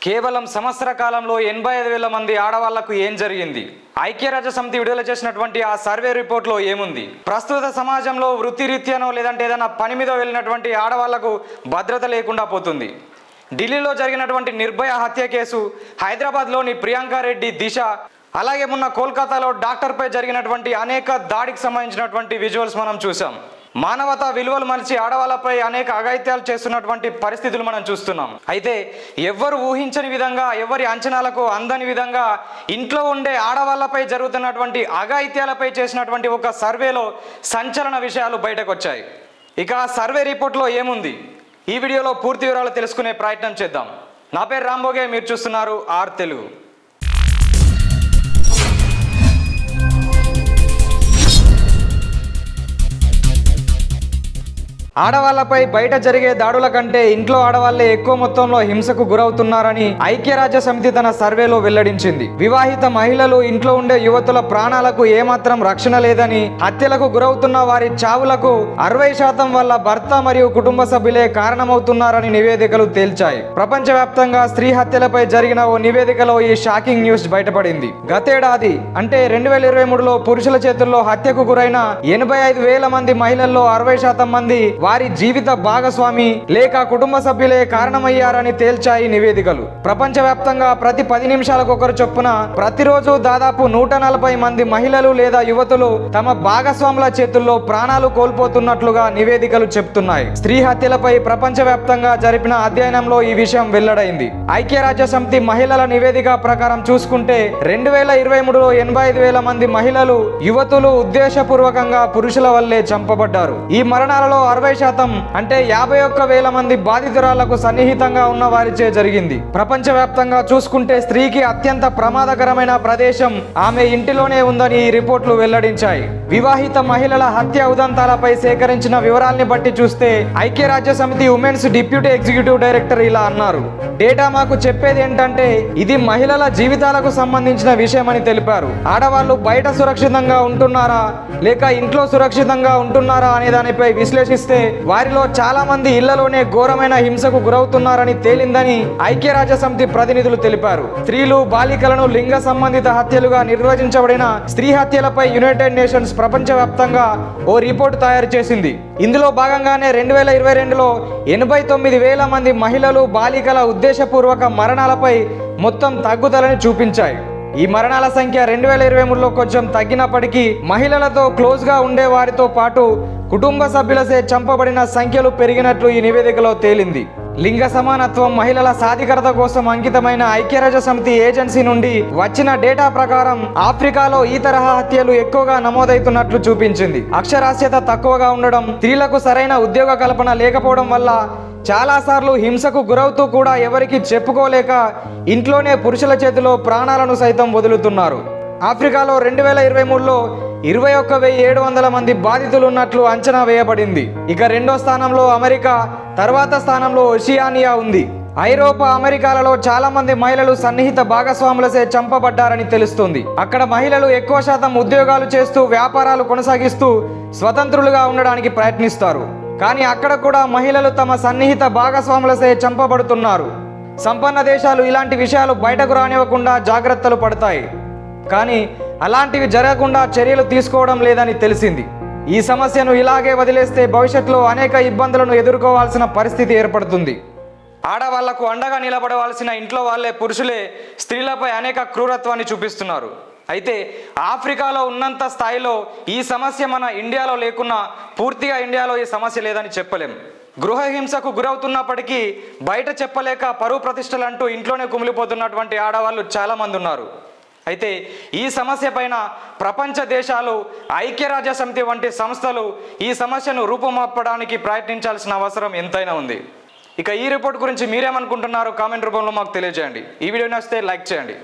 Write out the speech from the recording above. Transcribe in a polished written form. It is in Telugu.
కేవలం సంవత్సర కాలంలో 85,000 మంది ఆడవాళ్లకు ఏం జరిగింది? ఐక్యరాజ్య సమితి విడుదల చేసినటువంటి ఆ సర్వే రిపోర్ట్లో ఏముంది? ప్రస్తుత సమాజంలో వృత్తిరీత్యానో లేదంటే ఏదైనా పని మీద వెళ్ళినటువంటి ఆడవాళ్లకు భద్రత లేకుండా పోతుంది. ఢిల్లీలో జరిగినటువంటి నిర్భయ హత్య కేసు, హైదరాబాద్లోని ప్రియాంక రెడ్డి దిశ, అలాగే మొన్న కోల్కతాలో డాక్టర్పై జరిగినటువంటి అనేక దాడికి సంబంధించినటువంటి విజువల్స్ మనం చూసాం. మానవతా విలువలు మరిచి ఆడవాళ్ళపై అనేక అఘాయిత్యాలు చేస్తున్నటువంటి పరిస్థితులు మనం చూస్తున్నాం. అయితే ఎవ్వరు ఊహించని విధంగా, ఎవరి అంచనాలకు అందని విధంగా ఇంట్లో ఉండే ఆడవాళ్ళపై జరుగుతున్నటువంటి అఘాయిత్యాలపై చేసినటువంటి ఒక సర్వేలో సంచలన విషయాలు బయటకు వచ్చాయి. ఇక ఆ సర్వే రిపోర్ట్లో ఏముంది? ఈ వీడియోలో పూర్తి వివరాలు తెలుసుకునే ప్రయత్నం చేద్దాం. నా పేరు రాంభోగే, మీరు చూస్తున్నారు ఆర్ తెలుగు. ఆడవాళ్లపై బయట జరిగే దాడుల కంటే ఇంట్లో ఆడవాళ్లే ఎక్కువ మొత్తంలో హింసకు గురవుతున్నారని ఐక్యరాజ్య సమితి తన సర్వేలో వెల్లడించింది. వివాహిత మహిళలు, ఇంట్లో ఉండే యువతుల ప్రాణాలకు ఏమాత్రం రక్షణ లేదని, హత్యలకు గురవుతున్న వారి చావులకు 60% వల్ల భర్త మరియు కుటుంబ సభ్యులే కారణమవుతున్నారని నివేదికలు తేల్చాయి. ప్రపంచవ్యాప్తంగా స్త్రీ హత్యలపై జరిగిన ఓ నివేదికలో ఈ షాకింగ్ న్యూస్ బయటపడింది. గతేడాది అంటే 2023లో పురుషుల చేతుల్లో హత్యకు గురైన 85,000 మంది మహిళల్లో 60% మంది వారి జీవిత భాగస్వామి లేక కుటుంబ సభ్యులే కారణమయ్యారని తేల్చాయి నివేదికలు. ప్రపంచవ్యాప్తంగా ప్రతి 10 నిమిషాలకు ఒకరు చొప్పున ప్రతిరోజు దాదాపు 140 మంది మహిళలు లేదా యువతులు తమ భాగస్వాముల చేతుల్లో ప్రాణాలు కోల్పోతున్నట్లుగా నివేదికలు చెప్తున్నాయి. స్త్రీ హత్యలపై ప్రపంచవ్యాప్తంగా జరిపిన అధ్యయనంలో ఈ విషయం వెల్లడైంది. ఐక్యరాజ్య సమితి మహిళల నివేదిక ప్రకారం చూసుకుంటే 2023లో 85,000 మంది మహిళలు, యువతులు ఉద్దేశపూర్వకంగా పురుషుల వల్లే చంపబడ్డారు. ఈ మరణాలలో 60% అంటే 51,000 మంది బాధితురాళ్లకు సన్నిహితంగా ఉన్న వారిచే జరిగింది. ప్రపంచవ్యాప్తంగా చూసుకుంటే స్త్రీకి అత్యంత ప్రమాదకరమైన ప్రదేశం ఆమె ఇంటిలోనే ఉందని ఈ రిపోర్ట్లు వెల్లడించాయి. వివాహిత మహిళల హత్య ఉదంతాలపై సేకరించిన వివరాల్ని బట్టి చూస్తే ఐక్యరాజ్య సమితి ఉమెన్స్ డిప్యూటీ ఎగ్జిక్యూటివ్ డైరెక్టర్ ఇలా అన్నారు. డేటా మాకు చెప్పేది ఏంటంటే ఇది మహిళల జీవితాలకు సంబంధించిన విషయమని తెలిపారు. ఆడవాళ్లు బయట సురక్షితంగా ఉంటున్నారా లేక ఇంట్లో సురక్షితంగా ఉంటున్నారా అనే దానిపై విశ్లేషిస్తే వారిలో చాలా మంది ఇళ్లలోనే ఘోరమైన హింసకు గురవుతున్నారని తేలిందని ఐక్యరాజ్య సమితి ప్రతినిధులు తెలిపారు. స్త్రీలు, బాలికలను లింగ సంబంధిత హత్యలుగా నిర్వచించబడిన స్త్రీ హత్యలపై యునైటెడ్ నేషన్స్ ప్రపంచవ్యాప్తంగా ఓ రిపోర్టు తయారు చేసింది. ఇందులో భాగంగానే 2022లో 89,000 మంది మహిళలు, బాలికల ఉద్దేశపూర్వక మరణాలపై మొత్తం తగ్గుదలని చూపించాయి. ఈ మరణాల సంఖ్య 2023లో కొంచెం తగ్గినప్పటికీ మహిళలతో క్లోజ్ గా ఉండే వారితో పాటు కుటుంబ సభ్యులసే చంపబడిన సంఖ్యలు పెరిగినట్లు ఈ నివేదికలో తేలింది. లింగ సమానత్వం, మహిళల సాధికారత కోసం అంకితమైన ఐక్యరాజ్య సమితి ఏజెన్సీ నుండి వచ్చిన డేటా ప్రకారం ఆఫ్రికాలో ఈ తరహా హత్యలు ఎక్కువగా నమోదవుతున్నట్లు చూపించింది. అక్షరాస్యత తక్కువగా ఉండడం, స్త్రీలకు సరైన ఉద్యోగ కల్పన లేకపోవడం వల్ల చాలాసార్లు హింసకు గురవుతూ కూడా ఎవరికి చెప్పుకోలేక ఇంట్లోనే పురుషుల చేతిలో ప్రాణాలను సైతం వదులుతున్నారు. ఆఫ్రికాలో 2023లో 21,700 మంది బాధితులు ఉన్నట్లు అంచనా వేయబడింది. ఇక రెండో స్థానంలో అమెరికా, తర్వాత స్థానంలో ఓషియానియా ఉంది. ఐరోపా, అమెరికాలలో చాలా మంది మహిళలు సన్నిహిత భాగస్వాములసే చంపబడ్డారని తెలుస్తుంది. అక్కడ మహిళలు ఎక్కువ శాతం ఉద్యోగాలు చేస్తూ, వ్యాపారాలు కొనసాగిస్తూ స్వతంత్రులుగా ఉండడానికి ప్రయత్నిస్తారు. కానీ అక్కడ కూడా మహిళలు తమ సన్నిహిత భాగస్వాములసే చంపబడుతున్నారు. సంపన్న దేశాలు ఇలాంటి విషయాలు బయటకు రానివ్వకుండా జాగ్రత్తలు పడతాయి. కానీ అలాంటివి జరగకుండా చర్యలు తీసుకోవడం లేదని తెలిసింది. ఈ సమస్యను ఇలాగే వదిలేస్తే భవిష్యత్తులో అనేక ఇబ్బందులను ఎదుర్కోవాల్సిన పరిస్థితి ఏర్పడుతుంది. ఆడవాళ్లకు అండగా నిలబడవలసిన ఇంట్లో వాళ్ళే పురుషులే స్త్రీలపై అనేక క్రూరత్వాన్ని చూపిస్తున్నారు. అయితే ఆఫ్రికాలో ఉన్నంత స్థాయిలో ఈ సమస్య మన ఇండియాలో లేకున్నా, పూర్తిగా ఇండియాలో ఈ సమస్య లేదని చెప్పలేం. గృహహింసకు గురవుతున్నప్పటికీ బయట చెప్పలేక పరువు ప్రతిష్టలంటూ ఇంట్లోనే కుమిలిపోతున్నటువంటి ఆడవాళ్ళు చాలామంది ఉన్నారు. అయితే ఈ సమస్య పైన ప్రపంచ దేశాలు, ఐక్యరాజ్య సమితి వంటి సంస్థలు ఈ సమస్యను రూపుమాపడానికి ప్రయత్నించాల్సిన అవసరం ఎంతైనా ఉంది. ఇక ఈ రిపోర్ట్ గురించి మీరేమనుకుంటున్నారో కామెంట్ రూపంలో మాకు తెలియజేయండి. ఈ వీడియో నచ్చితే లైక్ చేయండి.